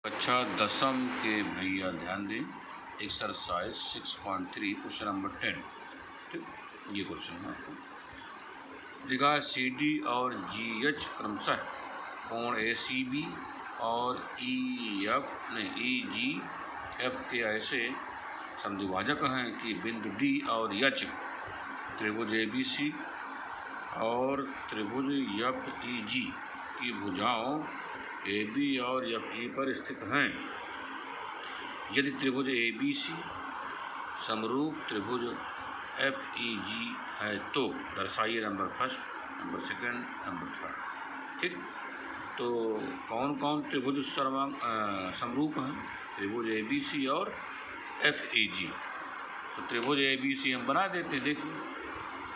कक्षा दसम के भैया ध्यान दें। Exercise 6.3 question number 10। ठीक, ये क्वेश्चन है आपको लिखा है CD और GH क्रमशः कोण ACB और EGF के ऐसे समद्विभाजक हैं कि बिंदु D और H त्रिभुज ABC और त्रिभुज FEG की भुजाओं AB और FE पर स्थित हैं। यदि त्रिभुज ABC समरूप त्रिभुज FEG है तो दर्शाइए number first, number second, number third. ठीक, तो कौन कौन त्रिभुज समरूप हैं? त्रिभुज ABC और FEG। तो त्रिभुज ABC हम बना देते हैं। देखिए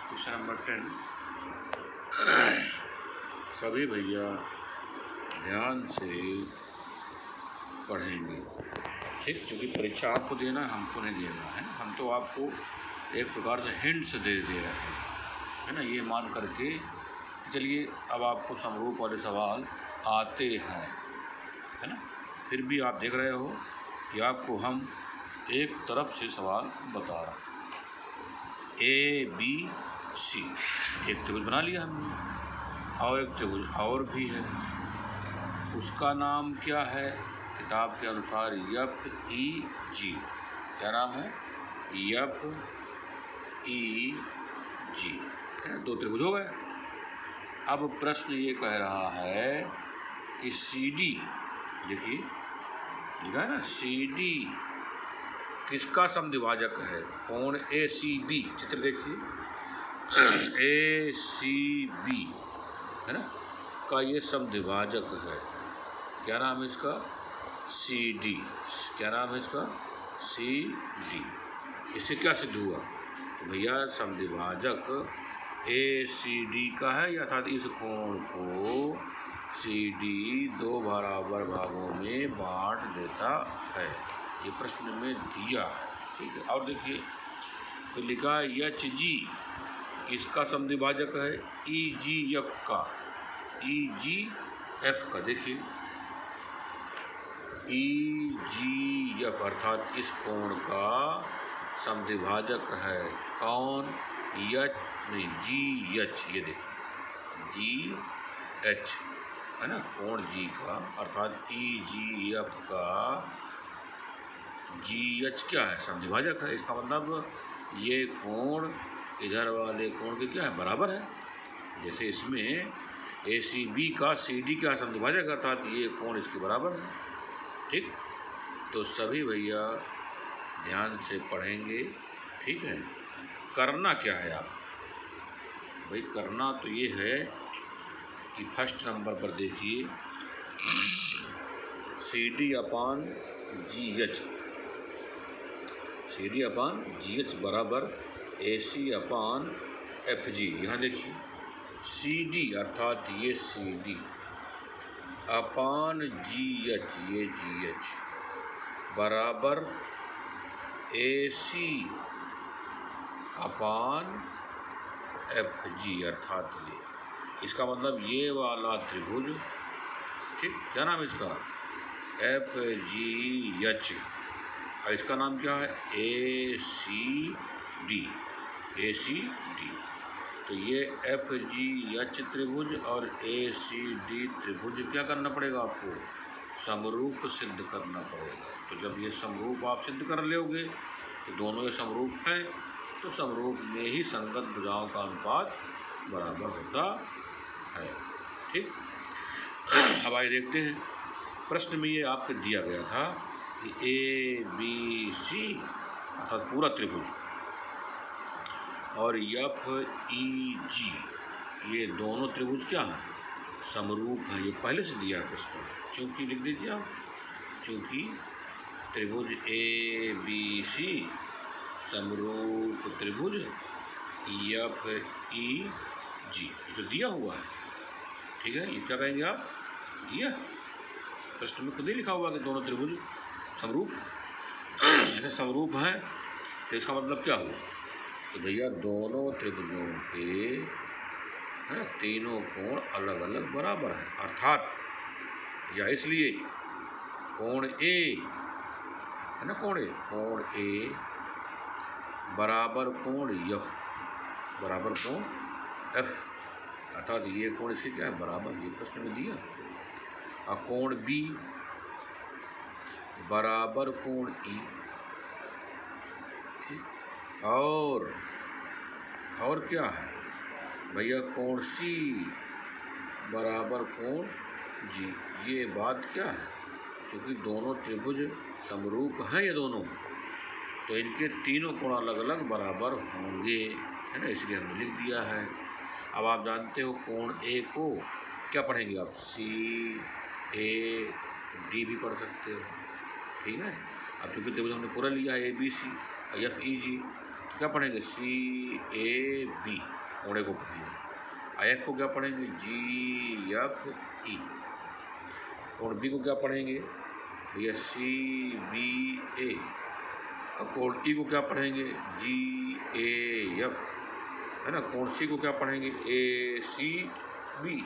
क्वेश्चन नंबर 10। सभी भैया ध्यान से पढ़ेंगे। ठीक, क्योंकि परीक्षा आपको देना है, हमको नहीं देना है। हम तो आपको एक प्रकार से हिंट्स दे रहे हैं, है ना, ये मान करके चलिए अब आपको समरूप वाले सवाल आते हैं, है ना। फिर भी आप देख रहे हो कि आपको हम एक तरफ से सवाल बता रहे हैं। ABC एक त्रिभुज बना लिया हमने, और एक त्रिभुज और भी है, उसका नाम क्या है? किताब के अनुसार FEG। क्या नाम है? FEG। दो त्रिभुज हो गए। अब प्रश्न ये कह रहा है कि CD, देखिए लिखा है ना, CD किसका समद्विभाजक है? कोण ACB, चित्र देखिए, ACB है ना, का ये समद्विभाजक है। क्या नाम है इसका? CD। क्या नाम है इसका? CD। इससे क्या सिद्ध हुआ? तो भैया समद्विभाजक ACD का है, अर्थात इस कोण को CD दो बराबर भागों में बांट देता है। ये प्रश्न में दिया है। ठीक है, और देखिए तो लिखा है HG किसका समद्विभाजक है? EGF का। EGF का देखिए, EGF अर्थात इस कोण का समद्विभाजक है। कौन? GH। ये देखिए GH है ना, कोण G का, अर्थात EGF का GH क्या है? समद्विभाजक है। इसका मतलब ये कोण इधर वाले कोण के क्या है? बराबर है। जैसे इसमें ACB का CD का समद्विभाजक, अर्थात ये कोण इसके बराबर है। ठीक, तो सभी भैया ध्यान से पढ़ेंगे। ठीक है, करना क्या है आप भाई? करना तो ये है कि फर्स्ट नंबर पर देखिए CD अपान GH बराबर AC अपान FG। यहाँ देखिए CD अर्थात ये CD अपान GH, ये GH बराबर AC अपान FG, अर्थात ये, इसका मतलब ये वाला त्रिभुज। ठीक, क्या नाम है इसका? FGH। और इसका नाम क्या है? ACD। तो ये FGH त्रिभुज और ACD त्रिभुज क्या करना पड़ेगा आपको? समरूप सिद्ध करना पड़ेगा। तो जब ये समरूप आप सिद्ध कर लोगे तो दोनों ये समरूप हैं, तो समरूप में ही संगत भुजाओं का अनुपात बराबर होता है। ठीक, अब आइए देखते हैं। प्रश्न में ये आपको दिया गया था कि ABC अर्थात पूरा त्रिभुज और FEG ये दोनों त्रिभुज क्या हैं? समरूप हैं। ये पहले से दिया है प्रश्न में। चूँकि लिख दीजिए आप, चूँकि त्रिभुज ABC समरूप त्रिभुज FEG तो दिया हुआ है। ठीक है, ये क्या कहेंगे आप? दिया प्रश्न में खुद ही लिखा हुआ कि दोनों त्रिभुज समरूप ऐसे समरूप हैं। तो इसका मतलब क्या हुआ? तो भैया दोनों त्रिभुजों के है तीनों कोण अलग अलग बराबर हैं, अर्थात या इसलिए कोण ए है ना, कोण ए बराबर कोण एफ बराबर कोण एफ, अर्थात ये कोण इसके क्या है बराबर, ये प्रश्न में दिया। और कोण बी बराबर कोण ई, और क्या है भैया, कोण सी बराबर कोण जी। ये बात क्या है, क्योंकि दोनों त्रिभुज समरूप हैं ये दोनों, तो इनके तीनों कोण अलग अलग बराबर होंगे, है ना, इसलिए हमने लिख दिया है। अब आप जानते हो कोण ए को क्या पढ़ेंगे आप, सी ए डी भी पढ़ सकते हो, ठीक है। अब चूँकि त्रिभुज हमने पूरा लिया है A B C F E जी, तो क्या पढ़ेंगे सी ए बी, कोण ए को पढ़ेंगे। एफ को क्या पढ़ेंगे जी एफ ई, कोण बी को क्या पढ़ेंगे भैया सी बी ए, और कोण ई को क्या पढ़ेंगे जी ए एफ, है ना। कोण सी को क्या पढ़ेंगे ए सी बी,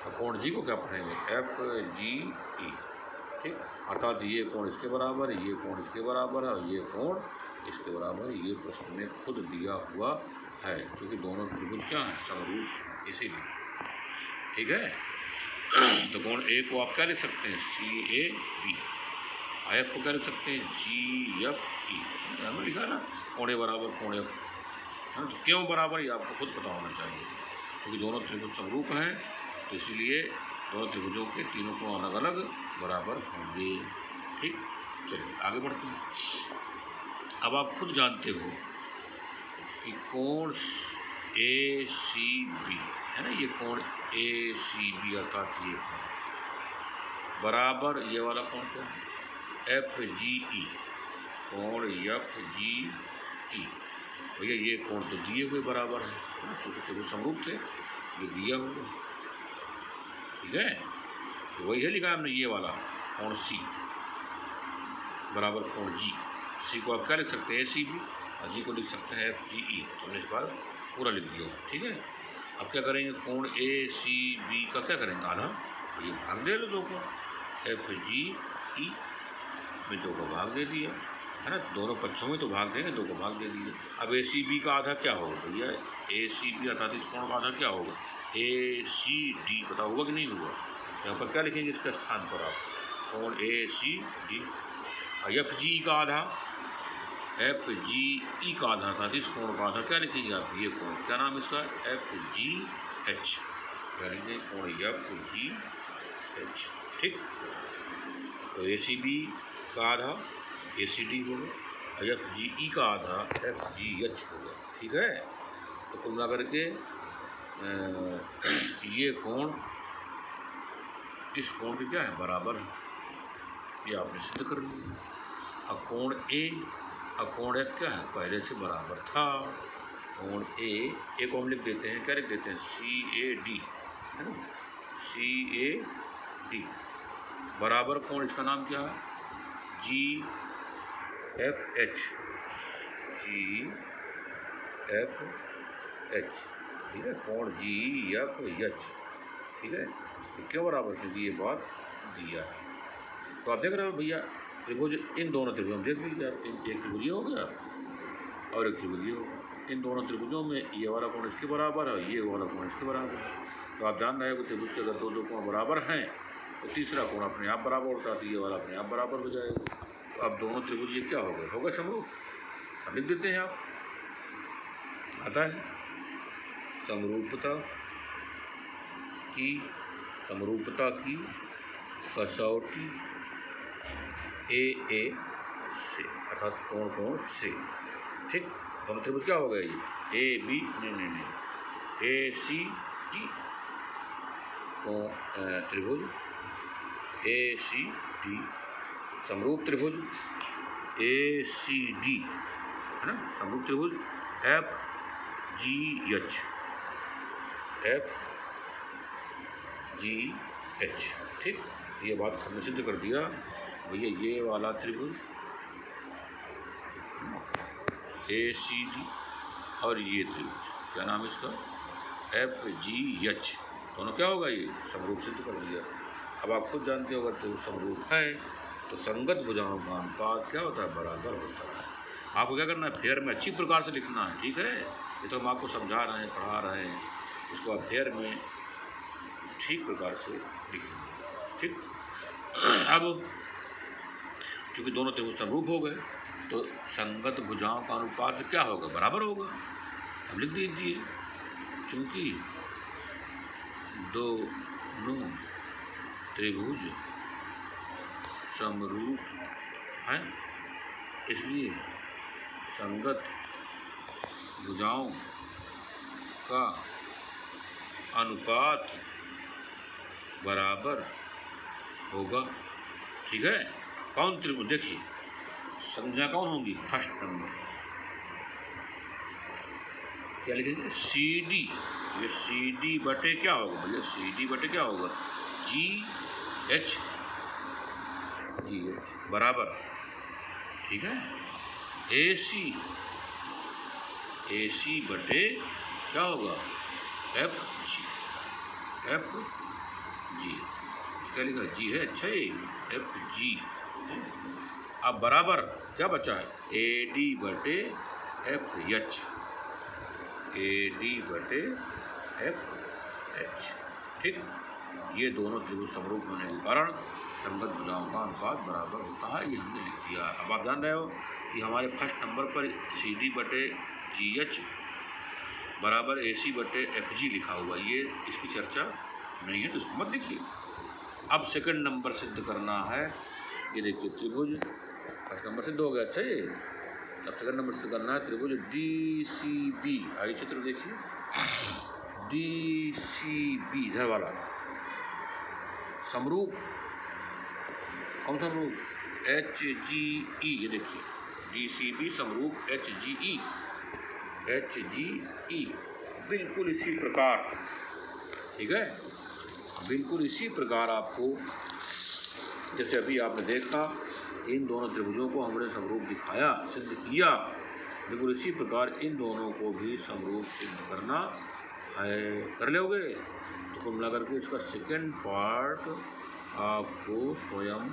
और कोण जी को क्या पढ़ेंगे एफ जी ई, ठीक। अर्थात ये कोण इसके बराबर है, ये कोण इसके बराबर है, और ये कोण इसके बराबर है। ये प्रश्न में खुद दिया हुआ है, क्योंकि दोनों त्रिभुज क्या हैं समरूप, इसीलिए, ठीक है। तो कोण ए को आप क्या लिख सकते हैं सी ए बी, एफ को क्या लिख सकते हैं जी एफ ई, हमने लिखा ना कोण ए बराबर कोण एफ, है ना। तो क्यों बराबर ये आपको खुद पता होना चाहिए, क्योंकि दोनों त्रिभुज समरूप हैं, तो इसलिए दोनों त्रिभुजों के तीनों कोण अलग अलग बराबर होंगे, ठीक। चलिए आगे बढ़ते हैं। अब आप खुद जानते हो कि कोण ए सी बी, है ना, ये कोण ए सी बी अर्थात ये बराबर ये वाला कोण क्या है एफ जी ई, कोण एफ जी ई। भैया ये कोण तो दिए हुए बराबर है, चूँकि त्रिभुज समरूप थे, ये दिया हुआ, ठीक है। तो वही है लिखा हमने, ये वाला कोण सी बराबर कोण जी। सी को आप क्या लिख सकते हैं ए सी बी, और जी को लिख सकते हैं एफ जी ई, तो हमने इस बार पूरा लिख दिया, ठीक है। अब क्या करेंगे, कोण ए सी बी का क्या करेंगे आधा, तो ये भाग दे लो दो को, एफ जी ई में दो को भाग दे दिया, है ना, दोनों पक्षों में तो भाग देंगे, दो को भाग दे दिए। अब ए सी बी का आधा क्या होगा भैया, ए सी बी अर्थात इस कोण का आधा क्या होगा ए सी डी, पता हुआ कि नहीं हुआ। यहाँ पर क्या लिखेंगे इसके स्थान पर आप, कोण ए सी डी, एफ जी का आधा एफ जी ई का आधा था, इस कोण का आधा क्या लिखेंगे आप, ये कोण क्या नाम इसका एफ जी एच, क्या लिखेंगे कोण एफ जी एच, ठीक। तो ए सी बी का आधा ए सी डी होगा, एफ जी ई का आधा एफ जी एच होगा, ठीक है। तो कुल मिला करके ये कोण इस कोण के क्या है बराबर है, ये आपने सिद्ध कर लिया। अब कोण ए और कोण एफ क्या है पहले से बराबर था, कोण ए को हम लिख देते हैं, क्या लिख देते हैं सी ए डी, है ना, सी ए डी बराबर कोण इसका नाम क्या है जी एफ एच, जी एफ एच, ठीक है, कोण जी एफ एच, ठीक है। तो क्यों बराबर, क्योंकि ये बात दिया है। तो आप देख रहे हो भैया त्रिभुज, इन दोनों त्रिभुजों में देख लीजिए आप, एक त्रिभुज हो गया और एक त्रिभुज हो गया, इन दोनों त्रिभुजों में ये वाला कोण इसके बराबर है, ये वाला कोण इसके बराबर है। तो आप जान रहे हो कि त्रिभुज के अगर दो कोण बराबर हैं तो तीसरा कोण अपने आप बराबर होता है, तो ये वाला अपने आप बराबर हो जाएगा। तो अब दोनों त्रिभुज ये क्या हो गए समरूप, अब लिख देते हैं आप, आता है समरूपता की कसौटी ए से, अर्थात कोण से, ठीक। दोनों त्रिभुज क्या हो गया ये ए बी, नहीं ए सी डी, त्रिभुज ए सी डी, समरूप त्रिभुज ए सी डी, है ना, समरूप त्रिभुज F G H, F G H, ठीक। ये बात हमने सिद्ध कर दिया भैया, ये वाला त्रिभुज ए सी डी और ये त्रिभुज क्या नाम है इसका एफ जी एच, दोनों क्या होगा ये समरूप सिद्ध कर दिया। अब आप खुद जानते हो अगर त्रिभुज समरूप है तो संगत भुजाओं का अनुपात क्या होता है, बराबर होता है। आपको क्या करना है, फेयर में अच्छी प्रकार से लिखना है, ठीक है। ये तो हम आपको समझा रहे हैं, पढ़ा रहे हैं, इसको आप फेयर में ठीक प्रकार से लिखेंगे, ठीक। अब चूँकि दोनों त्रिभुज समरूप हो गए तो संगत भुजाओं का अनुपात क्या होगा, बराबर होगा। अब लिख दीजिए, चूँकि दोनों त्रिभुज समरूप हैं इसलिए संगत भुजाओं का अनुपात बराबर होगा, ठीक है। कौन त्रिभुज, देखिए संख्या कौन होंगी, फर्स्ट नंबर क्या लिखेंगे, सी डी। ये सी डी बटे क्या होगा भैया, सी डी बटे क्या होगा, जी एच बराबर, ठीक है। ए सी बटे क्या होगा, एफ जी क्या लिखा, जी है, अच्छा ये एफ जी। अब बराबर क्या बचा है, ए डी बटे एफ एच, ए डी बटे एफ एच, ठीक। ये दोनों त्रिभुज समरूप होने के कारण संगत भुजाओं का अनुपात बराबर होता है, ये हमने लिख दिया। अब आप जान रहे हो कि हमारे फर्स्ट नंबर पर सी डी बटे जी एच बराबर ए सी बटे एफ जी लिखा हुआ, ये इसकी चर्चा नहीं है तो इसको मत लिखिए। अब सेकंड नंबर सिद्ध करना है, ये देखिए त्रिभुज फर्स्ट नंबर सिद्ध हो गया, अच्छा ये। अब सेकंड नंबर सिद्ध करना है त्रिभुज डी सी बी, आइए चित्र देखिए, डी सी बी इधर वाला समरूप, कौन समरूप, एच जी ई, ये देखिए डी सी बी समरूप एच जी ई, बिल्कुल इसी प्रकार, ठीक है, बिल्कुल इसी प्रकार आपको जैसे अभी आपने देखा इन दोनों त्रिभुजों को हमने समरूप दिखाया, सिद्ध किया, बिल्कुल इसी प्रकार इन दोनों को भी समरूप सिद्ध करना है। कर लोगे तो कुल मिलाकर के इसका सेकेंड पार्ट आपको स्वयं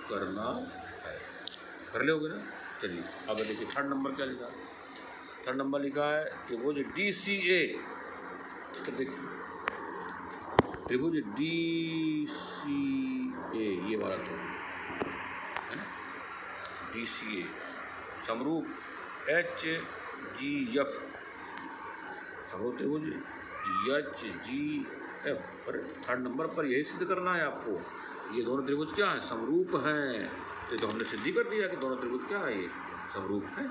करना है, कर लोगे ना। चलिए अब देखिए थर्ड नंबर क्या लिखा है, थर्ड नंबर लिखा है त्रिभुज डी सी ए, देखिए त्रिभुज डी सी ए, ये वाला त्रिभुज है ना, डी सी ए समरूप एच जी एफ, समरूप त्रिभुज एच जी एफ पर थर्ड नंबर पर यही सिद्ध करना है आपको, ये दोनों त्रिभुज क्या हैं, समरूप हैं। तो हमने सिद्ध कर दिया कि दोनों त्रिभुज क्या है, ये समरूप है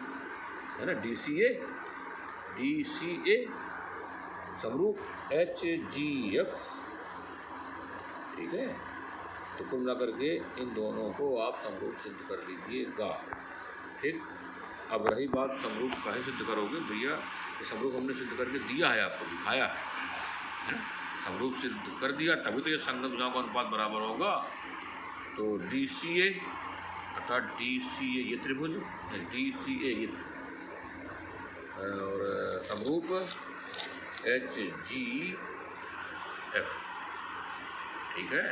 ना, डी सी ए समरूप एच जी एफ, ठीक है। तो कुल मिला करके इन दोनों को आप समरूप सिद्ध कर लीजिएगा, ठीक। अब रही बात समरूप काहे सिद्ध करोगे भैया, ये समरूप हमने सिद्ध करके दिया है, आपको दिखाया है ना, समरूप सिद्ध कर दिया तभी तो ये संगत भुजाओं का अनुपात बराबर होगा। तो डी सी ए अर्थात डी सी ए ये त्रिभुज, डी सी ए ये और समरूप एच जी एफ, ठीक है।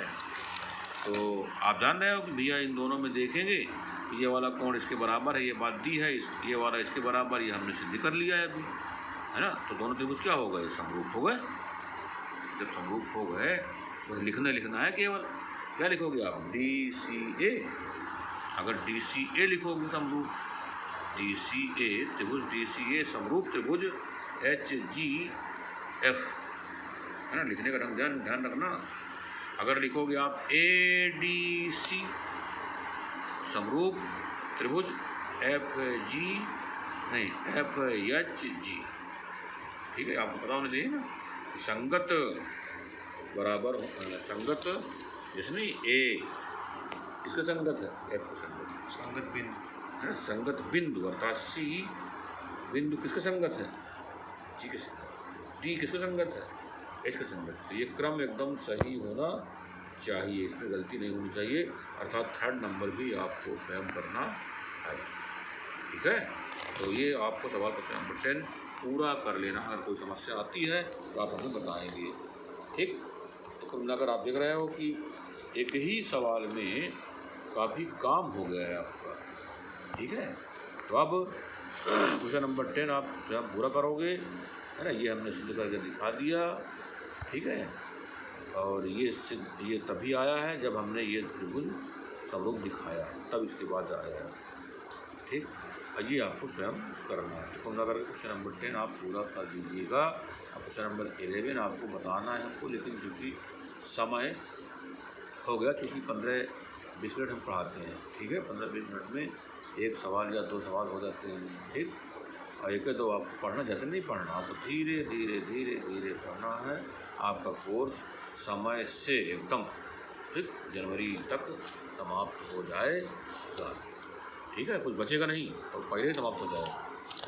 तो आप जान रहे हो कि भैया इन दोनों में देखेंगे कि ये वाला कोण इसके बराबर है, ये बात दी है, ये वाला इसके बराबर, ये हमने सिद्ध कर लिया है अभी, है ना। तो दोनों त्रिभुज क्या हो गए, समरूप हो गए। जब समरूप हो गए तो लिखना है केवल, क्या लिखोगे आप, डी सी ए। अगर डी सी ए लिखोगे समरूप, डी सी ए त्रिभुज डी सी ए समरूप त्रिभुज एच जी एफ, है ना, लिखने का ढंग ध्यान रखना। अगर लिखोगे आप ए डी सी समरूप त्रिभुज एफ जी नहीं एफ एच जी, ठीक है। आपको पता होना चाहिए ना कि संगत बराबर संगत, जैसे नहीं ए किसका संगत है, एफ का संगत बिंदु है, संगत बिंदु अर्थात सी बिंदु किसका संगत है, जी के संगत, डी किसका संगत है, एच का संगत। तो ये क्रम एकदम सही होना चाहिए, इसमें गलती नहीं होनी चाहिए, अर्थात थर्ड नंबर भी आपको स्वयं करना है, ठीक है। तो ये आपको सवाल क्वेश्चन नंबर 10 पूरा कर लेना, अगर कोई समस्या आती है तो आप हमें बताएंगे, ठीक। तो कुल मिलाकर आप देख रहे हो कि एक ही सवाल में काफ़ी काम हो गया है आपका। ठीक है, तो अब क्वेश्चन नंबर 10 आप स्वयं पूरा करोगे, है ना। ये हमने सिद्ध करके दिखा दिया। ठीक है, और ये तभी आया है जब हमने ये त्रिभुज समरूप दिखाया है, तब इसके बाद आया है। ठीक, ये आपको स्वयं करना है। तो कुल मिलाकर क्वेश्चन नंबर 10 आप पूरा कर दीजिएगा। अब क्वेश्चन नंबर 11 आपको बताना है हमको, लेकिन चूँकि समय हो गया, क्योंकि 15-20 मिनट हम पढ़ाते हैं। ठीक है, 15-20 मिनट में एक सवाल या 2 सवाल हो जाते हैं। ठीक, और एक दो आप पढ़ना, ज़्यादा नहीं पढ़ना, आपको धीरे धीरे धीरे धीरे पढ़ना है। आपका कोर्स समय से एकदम ठीक जनवरी तक समाप्त हो जाएगा। ठीक है, कुछ बचेगा नहीं और पहले ही समाप्त हो जाएगा।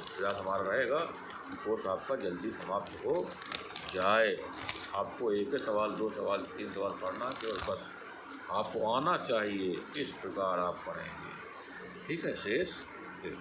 प्रयास हमारा रहेगा कि कोर्स आपका जल्दी समाप्त हो जाए। आपको एक सवाल, 2 सवाल, 3 सवाल पढ़ना केवल बस आपको आना चाहिए, इस प्रकार आप पढ़ेंगे। ठीक है, शेष फिर